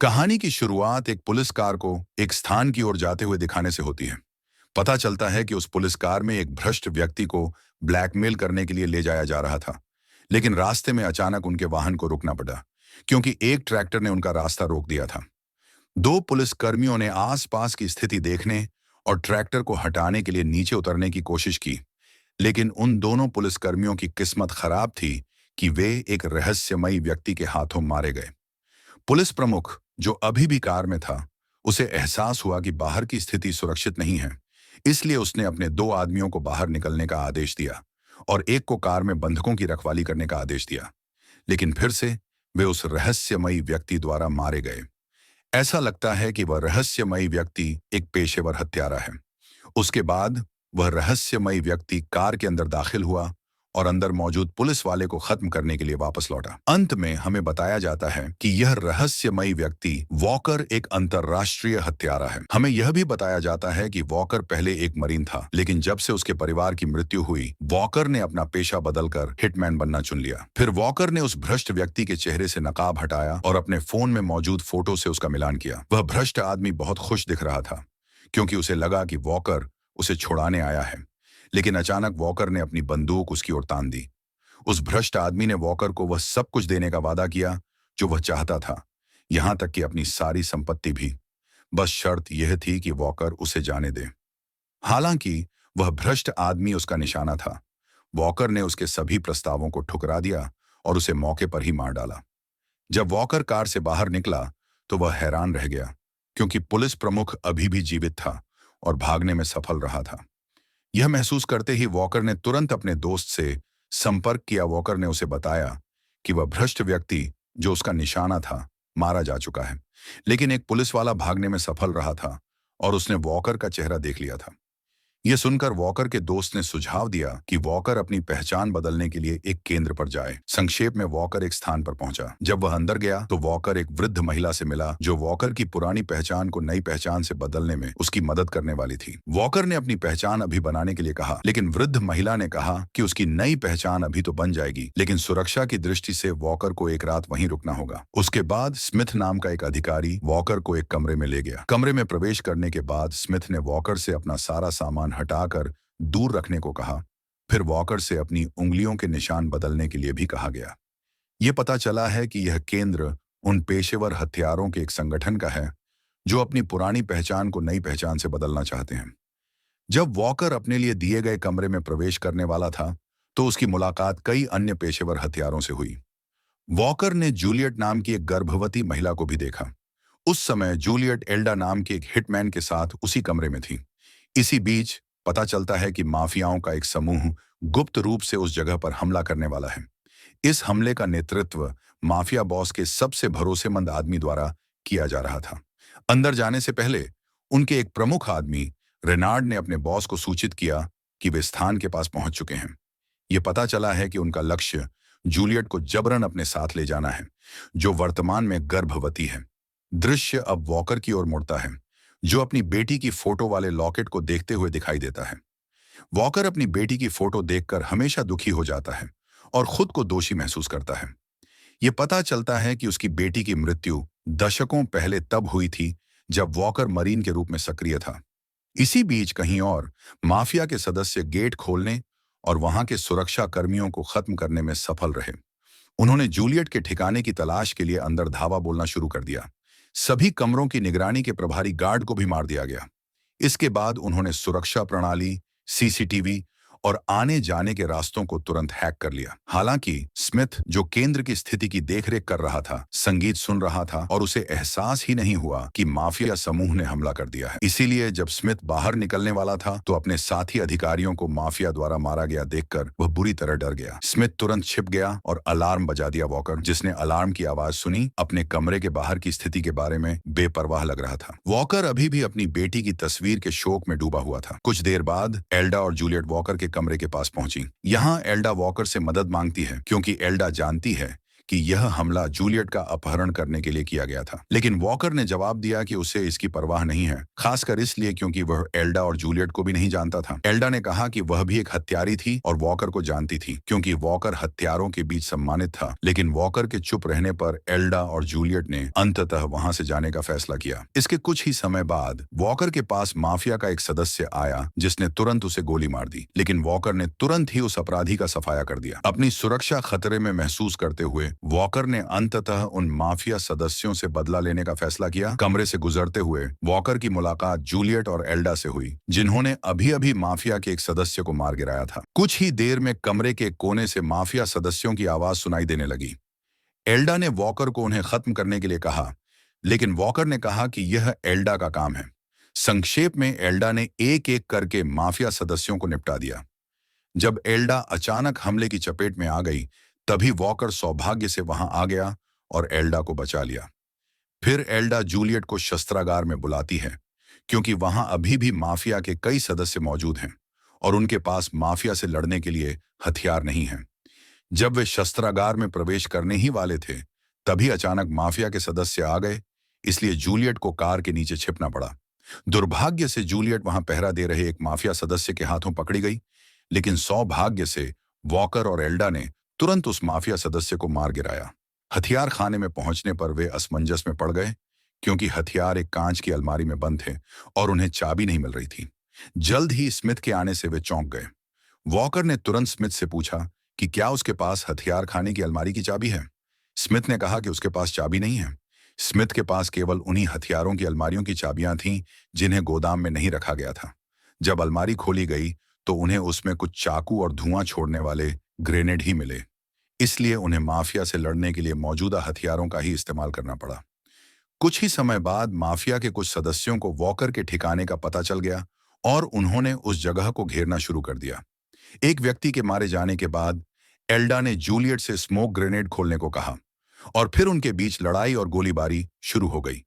कहानी की शुरुआत एक पुलिस कार को एक स्थान की ओर जाते हुए दिखाने से होती है। पता चलता है कि उस पुलिस कार में एक भ्रष्ट व्यक्ति को ब्लैकमेल करने के लिए ले जाया जा रहा था, लेकिन रास्ते में अचानक उनके वाहन को रुकना पड़ा, क्योंकि एक ट्रैक्टर ने उनका रास्ता रोक दिया था। दो पुलिस कर्मियों ने आसपास की स्थिति देखने और ट्रैक्टर को हटाने के लिए नीचे उतरने की कोशिश की, लेकिन उन दोनों पुलिस कर्मियों की किस्मत खराब थी कि वे एक रहस्यमयी व्यक्ति के हाथों मारे गए। पुलिस प्रमुख, जो अभी भी कार में था, उसे एहसास हुआ कि बाहर की स्थिति सुरक्षित नहीं है। इसलिए उसने अपने दो आदमियों को बाहर निकलने का आदेश दिया और एक को कार में बंधकों की रखवाली करने का आदेश दिया। लेकिन फिर से वे उस रहस्यमयी व्यक्ति द्वारा मारे गए। ऐसा लगता है कि वह रहस्यमयी व्यक्ति एक पेशेवर हत्यारा है। उसके बाद वह रहस्यमयी व्यक्ति कार के अंदर दाखिल हुआ और अंदर मौजूद पुलिस वाले को खत्म करने के लिए वापस लौटा। अंत में हमें बताया जाता है कि यह रहस्यमयी व्यक्ति वॉकर एक अंतर्राष्ट्रीय हत्यारा है। हमें यह भी बताया जाता है कि वॉकर पहले एक मरीन था, लेकिन जब से उसके परिवार की मृत्यु हुई, वॉकर ने अपना पेशा बदलकर हिटमैन बनना चुन लिया। फिर वॉकर ने उस भ्रष्ट व्यक्ति के चेहरे से नकाब हटाया और अपने फोन में मौजूद फोटो से उसका मिलान किया। वह भ्रष्ट आदमी बहुत खुश दिख रहा था, क्योंकि उसे लगा कि वॉकर उसे छुड़ाने आया है। लेकिन अचानक वॉकर ने अपनी बंदूक उसकी ओर तान दी। उस भ्रष्ट आदमी ने वॉकर को वह सब कुछ देने का वादा किया जो वह चाहता था, यहां तक कि अपनी सारी संपत्ति भी। बस शर्त यह थी कि वॉकर उसे जाने दे। हालांकि वह भ्रष्ट आदमी उसका निशाना था, वॉकर ने उसके सभी प्रस्तावों को ठुकरा दिया और उसे मौके पर ही मार डाला। जब वॉकर कार से बाहर निकला तो वह हैरान रह गया, क्योंकि पुलिस प्रमुख अभी भी जीवित था और भागने में सफल रहा था। यह महसूस करते ही वॉकर ने तुरंत अपने दोस्त से संपर्क किया। वॉकर ने उसे बताया कि वह भ्रष्ट व्यक्ति जो उसका निशाना था मारा जा चुका है, लेकिन एक पुलिस वाला भागने में सफल रहा था और उसने वॉकर का चेहरा देख लिया था। यह सुनकर वॉकर के दोस्त ने सुझाव दिया कि वॉकर अपनी पहचान बदलने के लिए एक केंद्र पर जाए। संक्षेप में वॉकर एक स्थान पर पहुंचा। जब वह अंदर गया तो वॉकर एक वृद्ध महिला से मिला जो वॉकर की पुरानी पहचान को नई पहचान से बदलने में उसकी मदद करने वाली थी। वॉकर ने अपनी पहचान अभी बनाने के लिए कहा, लेकिन वृद्ध महिला ने कहा कि उसकी नई पहचान अभी तो बन जाएगी, लेकिन सुरक्षा की दृष्टि से वॉकर को एक रात वहीं रुकना होगा। उसके बाद स्मिथ नाम का एक अधिकारी वॉकर को एक कमरे में ले गया। कमरे में प्रवेश करने के बाद स्मिथ ने वॉकर से अपना सारा सामान हटाकर दूर रखने को कहा। फिर वॉकर से अपनी उंगलियों के निशान बदलने के लिए भी कहा गया। यह पता चला है कि यह केंद्र उन पेशेवर हत्यारों के एक संगठन का है जो अपनी पुरानी पहचान को नई पहचान से बदलना चाहते हैं। जब वॉकर अपने लिए दिए गए कमरे में प्रवेश करने वाला था तो उसकी मुलाकात कई अन्य पेशेवर हत्यारों से हुई। वॉकर ने जूलियट नाम की एक गर्भवती महिला को भी देखा। उस समय जूलियट एल्डा नाम के एक हिटमैन के साथ उसी कमरे में थी। इसी बीच पता चलता है कि माफियाओं का एक समूह गुप्त रूप से उस जगह पर हमला करने वाला है। इस हमले का नेतृत्व माफिया बॉस के सबसे भरोसेमंद आदमी द्वारा किया जा रहा था। अंदर जाने से पहले उनके एक प्रमुख आदमी रेनार्ड ने अपने बॉस को सूचित किया कि वे स्थान के पास पहुंच चुके हैं। यह पता चला है कि उनका लक्ष्य जूलियट को जबरन अपने साथ ले जाना है, जो वर्तमान में गर्भवती है। दृश्य अब वॉकर की ओर मुड़ता है, जो अपनी बेटी की फोटो वाले लॉकेट को देखते हुए दिखाई देता है। वॉकर अपनी बेटी की फोटो देखकर हमेशा दुखी हो जाता है और खुद को दोषी महसूस करता है। यह पता चलता है कि उसकी बेटी की मृत्यु दशकों पहले तब हुई थी जब वॉकर मरीन के रूप में सक्रिय था। इसी बीच कहीं और माफिया के सदस्य गेट खोलने और वहां के सुरक्षा कर्मियों को खत्म करने में सफल रहे। उन्होंने जूलियट के ठिकाने की तलाश के लिए अंदर धावा बोलना शुरू कर दिया। सभी कमरों की निगरानी के प्रभारी गार्ड को भी मार दिया गया। इसके बाद उन्होंने सुरक्षा प्रणाली, सीसीटीवी और आने जाने के रास्तों को तुरंत हैक कर लिया। हालांकि स्मिथ, जो केंद्र की स्थिति की देखरेख कर रहा था, संगीत सुन रहा था और उसे एहसास ही नहीं हुआ कि माफिया समूह ने हमला कर दिया है। इसीलिए जब स्मिथ बाहर निकलने वाला था तो अपने साथी अधिकारियों को माफिया द्वारा मारा गया देखकर वह बुरी तरह डर गया। स्मिथ तुरंत छिप गया और अलार्म बजा दिया। वॉकर, जिसने अलार्म की आवाज सुनी, अपने कमरे के बाहर की स्थिति के बारे में बेपरवाह लग रहा था। वॉकर अभी भी अपनी बेटी की तस्वीर के शोक में डूबा हुआ था। कुछ देर बाद एल्डा और जूलियट वॉकर के कमरे के पास पहुंची। यहां एल्डा वॉकर से मदद मांगती है, क्योंकि एल्डा जानती है कि यह हमला जूलियट का अपहरण करने के लिए किया गया था। लेकिन वॉकर ने जवाब दिया कि उसे इसकी परवाह नहीं है, खासकर इसलिए क्योंकि वह एल्डा और जूलियट को भी नहीं जानता था। एल्डा ने कहा कि वह भी एक हत्यारी थी और वॉकर को जानती थी, क्योंकि वॉकर हत्यारों के बीच सम्मानित था। लेकिन वॉकर के चुप रहने पर एल्डा और जूलियट ने अंततः वहां से जाने का फैसला किया। इसके कुछ ही समय बाद वॉकर के पास माफिया का एक सदस्य आया, जिसने तुरंत उसे गोली मार दी। लेकिन वॉकर ने तुरंत ही उस अपराधी का सफाया कर दिया। अपनी सुरक्षा खतरे में महसूस करते हुए वॉकर ने अंततः उन माफिया सदस्यों से बदला लेने का फैसला किया। कमरे से गुजरते हुए वॉकर की मुलाकात जूलियट और एल्डा से हुई, जिन्होंने अभी अभी माफिया के एक सदस्य को मार गिराया था। कुछ ही देर में कमरे के कोने से माफिया सदस्यों की आवाज सुनाई देने लगी। एल्डा ने वॉकर को उन्हें खत्म करने के लिए कहा, लेकिन वॉकर ने कहा कि यह एल्डा का काम है। संक्षेप में एल्डा ने एक एक करके माफिया सदस्यों को निपटा दिया। जब एल्डा अचानक हमले की चपेट में आ गई, तभी वॉकर सौभाग्य से वहां आ गया और एल्डा को बचा लिया। फिर एल्डा जूलियट को शस्त्रागार में बुलाती है, क्योंकि वहां अभी भी माफिया के कई सदस्य मौजूद हैं और उनके पास माफिया से लड़ने के लिए हथियार नहीं है। जब वे शस्त्रागार में प्रवेश करने ही वाले थे, तभी अचानक माफिया के सदस्य आ गए, इसलिए जूलियट को कार के नीचे छिपना पड़ा। दुर्भाग्य से जूलियट वहां पहरा दे रहे एक माफिया सदस्य के हाथों पकड़ी गई, लेकिन सौभाग्य से वॉकर और एल्डा ने तुरंत उस माफिया सदस्य को मार गिराया। हथियार खाने में पहुंचने पर वे असमंजस में पड़ गए, क्योंकि हथियार एक कांच की अलमारी में बंद थे और उन्हें चाबी नहीं मिल रही थी। जल्द ही स्मिथ के आने से वे चौंक गए। वॉकर ने तुरंत स्मिथ से पूछा कि क्या उसके पास हथियार खाने की अलमारी की चाबी है। स्मिथ ने कहा कि उसके पास चाबी नहीं है। स्मिथ के पास केवल उन्हीं हथियारों की अलमारियों की चाबियां थीं जिन्हें गोदाम में नहीं रखा गया था। जब अलमारी खोली गई तो उन्हें उसमें कुछ चाकू और धुआं छोड़ने वाले ग्रेनेड ही मिले, इसलिए उन्हें माफिया से लड़ने के लिए मौजूदा हथियारों का ही इस्तेमाल करना पड़ा। कुछ ही समय बाद माफिया के कुछ सदस्यों को वॉकर के ठिकाने का पता चल गया और उन्होंने उस जगह को घेरना शुरू कर दिया। एक व्यक्ति के मारे जाने के बाद एल्डा ने जूलियट से स्मोक ग्रेनेड खोलने को कहा और फिर उनके बीच लड़ाई और गोलीबारी शुरू हो गई।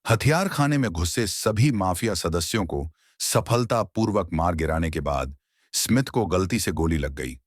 हथियार खाने में घुसे सभी माफिया सदस्यों को सफलतापूर्वक मार गिराने के बाद स्मिथ को गलती से गोली लग गई।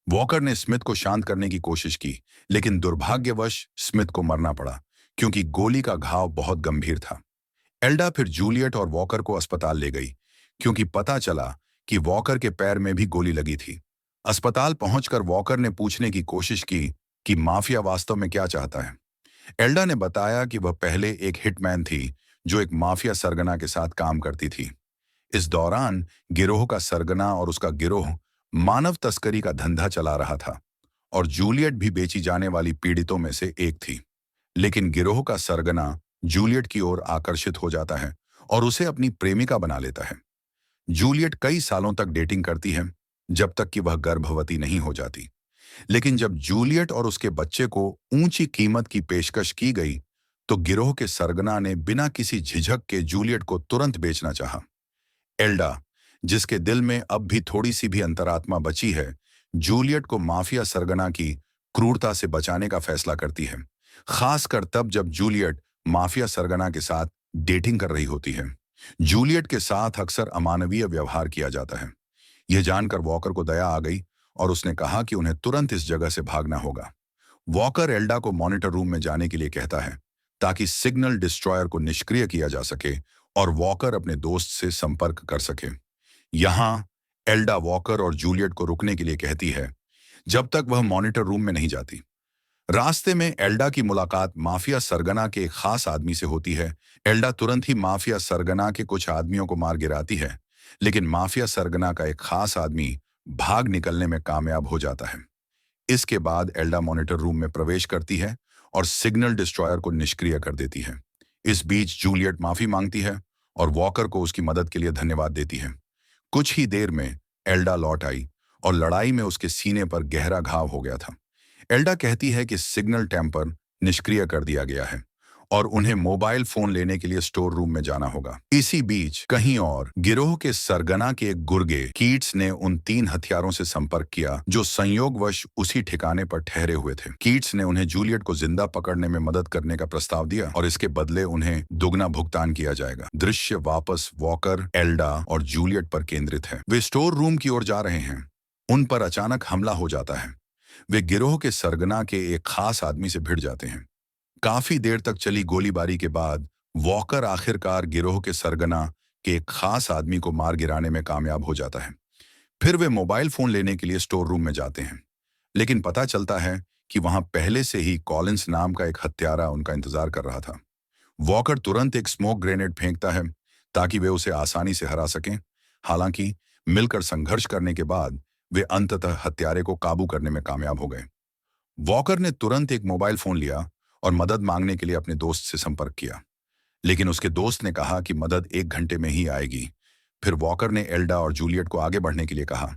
वॉकर ने स्मिथ को शांत करने की कोशिश की, लेकिन दुर्भाग्यवश स्मिथ को मरना पड़ा, क्योंकि गोली का घाव बहुत गंभीर था। एल्डा फिर जूलियट और वॉकर को अस्पताल ले गई, क्योंकि पता चला कि वॉकर के पैर में भी गोली लगी थी। अस्पताल पहुंचकर वॉकर ने पूछने की कोशिश की कि माफिया वास्तव में क्या चाहता है। एल्डा ने बताया कि वह पहले एक हिटमैन थी जो एक माफिया सरगना के साथ काम करती थी। इस दौरान गिरोह का सरगना और उसका गिरोह मानव तस्करी का धंधा चला रहा था और जूलियट भी बेची जाने वाली पीड़ितों में से एक थी। लेकिन गिरोह का सरगना जूलियट की ओर आकर्षित हो जाता है और उसे अपनी प्रेमिका बना लेता है। जूलियट कई सालों तक डेटिंग करती है, जब तक कि वह गर्भवती नहीं हो जाती। लेकिन जब जूलियट और उसके बच्चे को ऊंची कीमत की पेशकश की गई, तो गिरोह के सरगना ने बिना किसी झिझक के जूलियट को तुरंत बेचना चाहा। एल्डा, जिसके दिल में अब भी थोड़ी सी भी अंतरात्मा बची है, जूलियट को माफिया सरगना की क्रूरता से बचाने का फैसला करती है, खासकर तब जब जूलियट माफिया सरगना के साथ डेटिंग कर रही होती है। जूलियट के साथ अक्सर अमानवीय व्यवहार किया जाता है। यह जानकर वॉकर को दया आ गई और उसने कहा कि उन्हें तुरंत इस जगह से भागना होगा। वॉकर एल्डा को मॉनिटर रूम में जाने के लिए कहता है, ताकि सिग्नल डिस्ट्रॉयर को निष्क्रिय किया जा सके और वॉकर अपने दोस्त से संपर्क कर सके। यहां एल्डा वॉकर और जूलियट को रुकने के लिए कहती है, जब तक वह मॉनिटर रूम में नहीं जाती। रास्ते में एल्डा की मुलाकात माफिया सरगना के एक खास आदमी से होती है। एल्डा तुरंत ही माफिया सरगना के कुछ आदमियों को मार गिराती है, लेकिन माफिया सरगना का एक खास आदमी भाग निकलने में कामयाब हो जाता है। इसके बाद एल्डा मॉनिटर रूम में प्रवेश करती है और सिग्नल डिस्ट्रॉयर को निष्क्रिय कर देती है। इस बीच जूलियट माफी मांगती है और वॉकर को उसकी मदद के लिए धन्यवाद देती है। कुछ ही देर में एल्डा लौट आई और लड़ाई में उसके सीने पर गहरा घाव हो गया था। एल्डा कहती है कि सिग्नल टैंपर निष्क्रिय कर दिया गया है और उन्हें मोबाइल फोन लेने के लिए स्टोर रूम में जाना होगा। इसी बीच कहीं और गिरोह के सरगना के एक गुर्गे कीट्स ने उन 3 हथियारों से संपर्क किया जो संयोगवश उसी ठिकाने पर ठहरे हुए थे। कीट्स ने उन्हें जूलियट को जिंदा पकड़ने में मदद करने का प्रस्ताव दिया और इसके बदले उन्हें दुगना भुगतान किया जाएगा। दृश्य वापस वॉकर, एल्डा और जूलियट पर केंद्रित है। वे स्टोर रूम की ओर जा रहे हैं। उन पर अचानक हमला हो जाता है। वे गिरोह के सरगना के एक खास आदमी से भिड़ जाते हैं। काफी देर तक चली गोलीबारी के बाद वॉकर आखिरकार गिरोह के सरगना के एक खास आदमी को मार गिराने में कामयाब हो जाता है। फिर वे मोबाइल फोन लेने के लिए स्टोर रूम में जाते हैं, लेकिन पता चलता है कि वहां पहले से ही कॉलिंस नाम का एक हत्यारा उनका इंतजार कर रहा था। वॉकर तुरंत एक स्मोक ग्रेनेड फेंकता है ताकि वे उसे आसानी से हरा सकें। हालांकि मिलकर संघर्ष करने के बाद वे अंततः हत्यारे को काबू करने में कामयाब हो गए। वॉकर ने तुरंत एक मोबाइल फोन लिया और मदद मांगने के लिए अपने दोस्त से संपर्क किया, लेकिन उसके दोस्त ने कहा कि मदद 1 घंटे में ही आएगी। फिर वॉकर ने एल्डा और जूलियट को आगे बढ़ने के लिए कहा,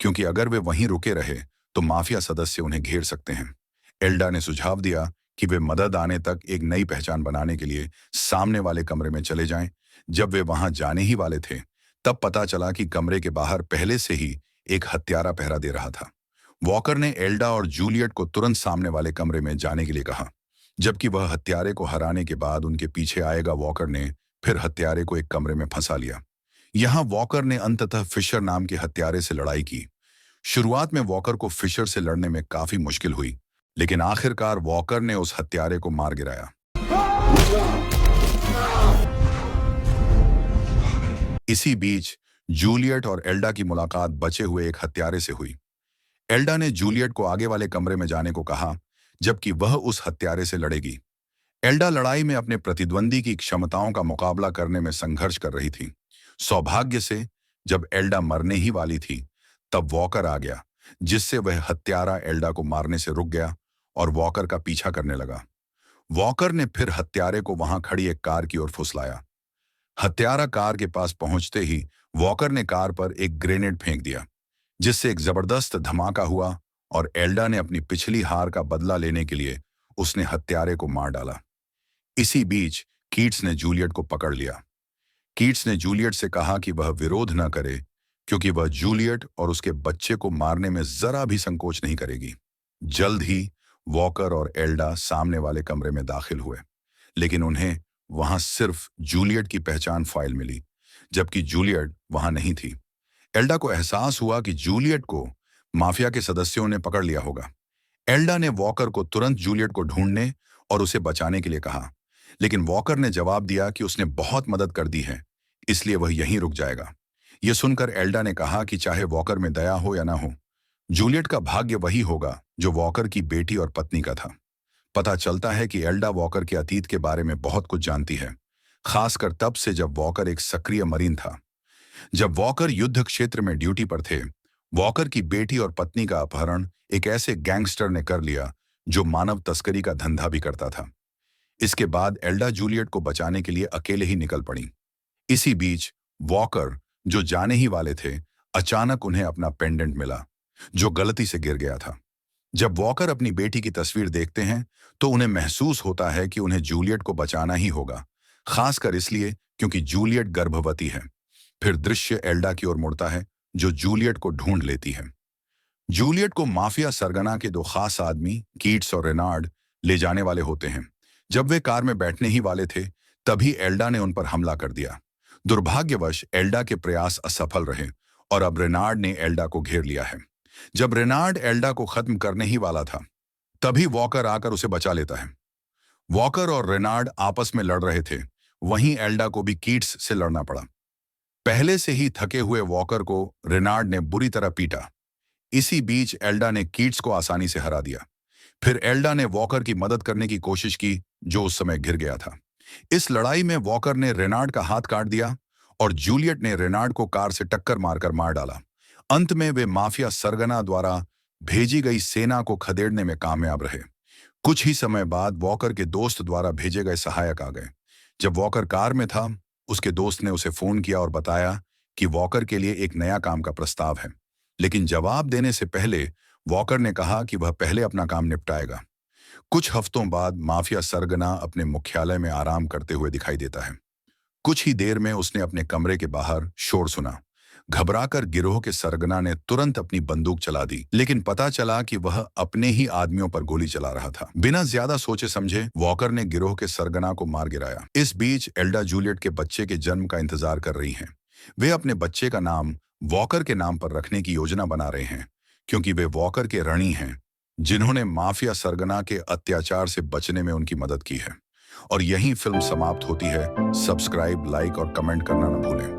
क्योंकि अगर वे वहीं रुके रहे तो माफिया सदस्य उन्हें घेर सकते हैं। एल्डा ने सुझाव दिया कि वे मदद आने तक एक नई पहचान बनाने के लिए सामने वाले कमरे में चले जाएं। जब वे वहां जाने ही वाले थे, तब पता चला कि कमरे के बाहर पहले से ही एक हत्यारा पहरा दे रहा था। वॉकर ने एल्डा और जूलियट को तुरंत सामने वाले कमरे में जाने के लिए कहा, जबकि वह हत्यारे को हराने के बाद उनके पीछे आएगा। वॉकर ने फिर हत्यारे को एक कमरे में फंसा लिया। यहां वॉकर ने अंततः फिशर नाम के हत्यारे से लड़ाई की। शुरुआत में वॉकर को फिशर से लड़ने में काफी मुश्किल हुई, लेकिन आखिरकार वॉकर ने उस हत्यारे को मार गिराया। इसी बीच जूलियट और एल्डा की मुलाकात बचे हुए एक हत्यारे से हुई। एल्डा ने जूलियट को आगे वाले कमरे में जाने को कहा, जबकि वह उस हत्यारे से लड़ेगी। एल्डा लड़ाई में अपने प्रतिद्वंदी की क्षमताओं का मुकाबला करने में संघर्ष कर रही थी। सौभाग्य से जब एल्डा मरने ही वाली थी, तब वॉकर आ गया, जिससे वह हत्यारा एल्डा को मारने से रुक गया और वॉकर का पीछा करने लगा। वॉकर ने फिर हत्यारे को वहां खड़ी एक कार की ओर फुसलाया। हत्यारा कार के पास पहुंचते ही वॉकर ने कार पर एक ग्रेनेड फेंक दिया, जिससे एक जबरदस्त धमाका हुआ और एल्डा ने अपनी पिछली हार का बदला लेने के लिए उसने हत्यारे को मार डाला। इसी बीच कीट्स ने जूलियट को पकड़ लिया। कीट्स ने जूलियट से कहा कि वह विरोध न करे, क्योंकि वह जूलियट और उसके बच्चे को मारने में जरा भी संकोच नहीं करेगी। जल्द ही वॉकर और एल्डा सामने वाले कमरे में दाखिल हुए, लेकिन उन्हें वहां सिर्फ जूलियट की पहचान फाइल मिली, जबकि जूलियट वहां नहीं थी। एल्डा को एहसास हुआ कि जूलियट को माफिया के सदस्यों ने पकड़ लिया होगा। एल्डा ने वॉकर को तुरंत जूलियट को ढूंढने और उसे बचाने के लिए कहा, लेकिन वॉकर ने जवाब दिया कि उसने बहुत मदद कर दी है, इसलिए वह यहीं रुक जाएगा। यह सुनकर एल्डा ने कहा कि चाहे वॉकर में दया हो या ना हो, जूलियट का भाग्य वही होगा जो वॉकर की बेटी और पत्नी का था। पता चलता है कि एल्डा वॉकर के अतीत के बारे में बहुत कुछ जानती है, खासकर तब से जब वॉकर एक सक्रिय मरीन था। जब वॉकर युद्ध क्षेत्र में ड्यूटी पर थे, वॉकर की बेटी और पत्नी का अपहरण एक ऐसे गैंगस्टर ने कर लिया जो मानव तस्करी का धंधा भी करता था। इसके बाद एल्डा जूलियट को बचाने के लिए अकेले ही निकल पड़ी। इसी बीच वॉकर, जो जाने ही वाले थे, अचानक उन्हें अपना पेंडेंट मिला, जो गलती से गिर गया था। जब वॉकर अपनी बेटी की तस्वीर देखते हैं, तो उन्हें महसूस होता है कि उन्हें जूलियट को बचाना ही होगा, खासकर इसलिए क्योंकि जूलियट गर्भवती है। फिर दृश्य एल्डा की ओर मुड़ता है, जो जूलियट को ढूंढ लेती है। जूलियट को माफिया सरगना के 2 खास आदमी, कीट्स और रेनार्ड, ले जाने वाले होते हैं। जब वे कार में बैठने ही वाले थे, तभी एल्डा ने उन पर हमला कर दिया। दुर्भाग्यवश एल्डा के प्रयास असफल रहे और अब रेनार्ड ने एल्डा को घेर लिया है। जब रेनार्ड एल्डा को खत्म करने ही वाला था, तभी वॉकर आकर उसे बचा लेता है। वॉकर और रेनार्ड आपस में लड़ रहे थे, वहीं एल्डा को भी कीट्स से लड़ना पड़ा। पहले से ही थके हुए वॉकर को रेनार्ड ने बुरी तरह पीटा। इसी बीच एल्डा ने कीट्स को आसानी से हरा दिया। फिर एल्डा ने वॉकर की मदद करने की कोशिश की, जो उस समय गिर गया था। इस लड़ाई में वॉकर ने रेनार्ड का हाथ काट दिया और जूलियट ने रेनार्ड को कार से टक्कर मारकर मार डाला। अंत में वे माफिया सरगना द्वारा भेजी गई सेना को खदेड़ने में कामयाब रहे। कुछ ही समय बाद वॉकर के दोस्त द्वारा भेजे गए सहायक आ गए। जब वॉकर कार में था, उसके दोस्त ने उसे फोन किया और बताया कि वॉकर के लिए एक नया काम का प्रस्ताव है, लेकिन जवाब देने से पहले वॉकर ने कहा कि वह पहले अपना काम निपटाएगा। कुछ हफ्तों बाद माफिया सरगना अपने मुख्यालय में आराम करते हुए दिखाई देता है। कुछ ही देर में उसने अपने कमरे के बाहर शोर सुना। घबराकर गिरोह के सरगना ने तुरंत अपनी बंदूक चला दी, लेकिन पता चला कि वह अपने ही आदमियों पर गोली चला रहा था। बिना ज्यादा सोचे समझे वॉकर ने गिरोह के सरगना को मार गिराया। इस बीच एल्डा जूलियट के बच्चे के जन्म का इंतजार कर रही हैं। वे अपने बच्चे का नाम वॉकर के नाम पर रखने की योजना बना रहे हैं, क्योंकि वे वॉकर के ऋणी हैं जिन्होंने माफिया सरगना के अत्याचार से बचने में उनकी मदद की है। और यहीं फिल्म समाप्त होती है। सब्सक्राइब, लाइक और कमेंट करना न भूलें।